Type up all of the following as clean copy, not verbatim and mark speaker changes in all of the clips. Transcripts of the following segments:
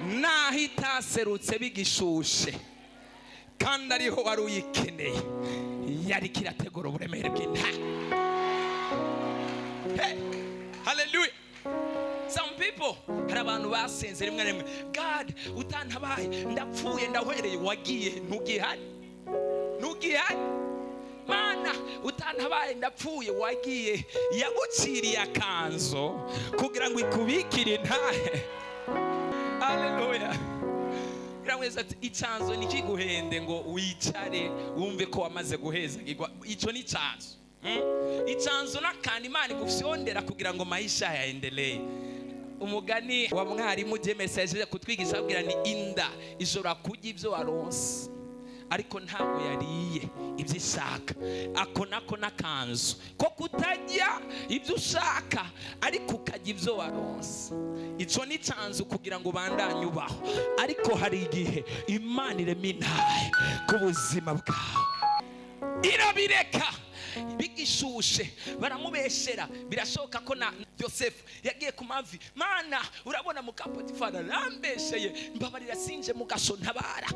Speaker 1: naho itaserutse bigishushe kandi ariho wari uyikeneye, yari kirategura uburemere bw'inda. Hallelujah. Some people, hari abantu basenze rimwe rimwe, God utantabaye ndapfuye ndahwereye, wagiye ntugihari. Mana utantabaye ndapfuye, wagiye. Yaguciriye akanzo kugira ngo ikubikire intahe. Hallelujah. Biramweza ati icyanzo nikiguhende ngo wicare wumve ko wamaze guheza. Ico ni icyanzo. Icyanzo nakandi Imana igufyondera kugira ngo maisha yaendelee. Umugani wa mwarimu James yaje kutwigisha abwira ni inda ishobora kurya ibyo waronse ariko ntabwo yariye ibyo ishaka. Ako nako nakanzu ko kutajya ibyo ushaka ariko ukajya ibyo waronse. Ico ni cyanzu kugira ngo bandanye ubaho, ariko hari igihe Imana irema intahe ku buzima bwawe irabireka bigishushe. Baramubeshera. Birashoboka ko na Yosefu yagiye ku mavi, Mana urabona muka Potifara rambesheye, mbabarira sinje mugasho ntabara.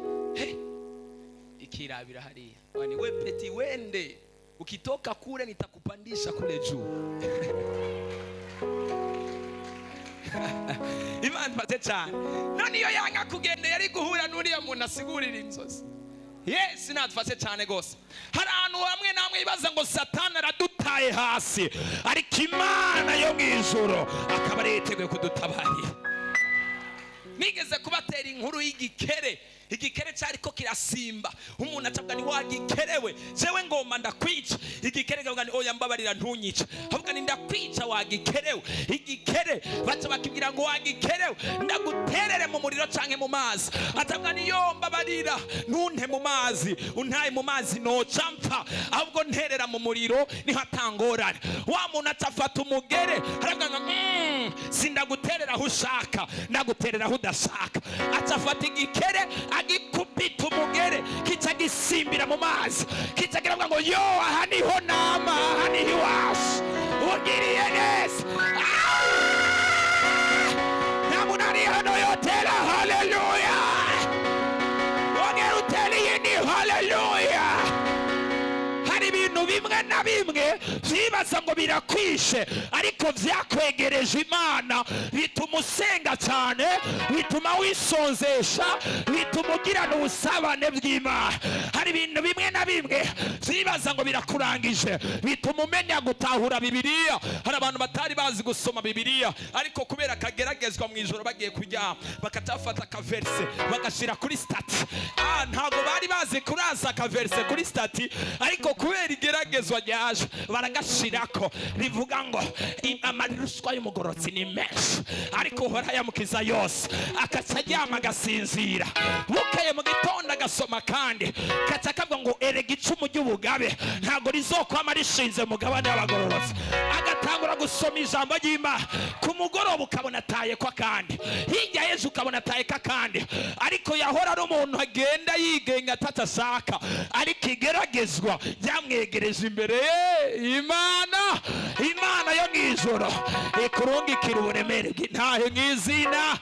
Speaker 1: Ikirabira hariya wani we peti wende, ukitoka kule nitakupandisha kule juu. Imana pate cyane. None iyo yanga kugenda yari guhura n'uriya muntu asigurira inzozi. Yes, natufase cyane gose. Hari ahantu hamwe namwe ibaza ngo Satani aradutaye hasi, ariko Imana yo mw'ijuru akaba ari yiteguye kudutabarira. Nigeze kubatera inkuru y'igikere. Igikere cyari ko kirasimba, umuntu acabwa ni wagikerewe, jewe ngomba ndakwica. Igikere gavuga ni oya mbabarira ntunyica, avuga ni ndakwica wagikerewe. Igikere baca bakibwira ngo wagikerewe ndaguterere mu muriro canke mu mazi. Acabwa ni yo mbabarira ntunte mu mazi, untaye mu mazi noca mpfa, ahubwo nterera mu muriro niho atangorana. Wa muntu acafata umugere aravuga ngo sindaguterera aho ushaka, ndaguterera aho udashaka. Acafata igikere agikubita umugere, kica gisimbira mu mazi, kica kiravuga ngo yo aha niho nama, aha niho iwacu, ugiriye neza. Nta muntu ari hano yotera haleluya, wongera utera iyindi haleluya. Hari ibintu bimwe na bimwe vyibaza ngo birakwishe, ariko vyakwegereje Imana, bituma usenga cyane, bituma wisonzesha, bituma ugirana ubusabane bw'Imana. Hari ibintu bimwe na bimwe vyibaza ngo birakurangije, bituma umenya gutahura Bibiliya. Hari abantu batari bazi gusoma Bibiliya, ariko kubera kageragezwa mu ijoro bagiye kuryama bakatafata akaverse bagashira kuri stati. Ntago bari bazi kuraza akaverse kuri stati, ariko kubera igeragezwa ryaje baragashirako, rivuga ngo amaruswa y'umugorotsi ni menshi, ariko uhora yamukiza yose. Akaca aryama agasinzira, bukeye mu gitondo agasoma kandi kaca kavuga ngo erega icumu ry'ubugabe ntago rizokwama rishinze mugabane w'abagororotsi. Agatangura gusoma ijambo ry'Imana, ku mugoroba ukabona ataye kwa kandi, hirya yezu ukabona ataye ka kandi, ariko yahora ari umuntu agenda yigenga atashaka, ariko igeragezwa ryamwegereje imbere Imana yo mw'ijoro ikurungikira uburemere bw'intahe nk'izina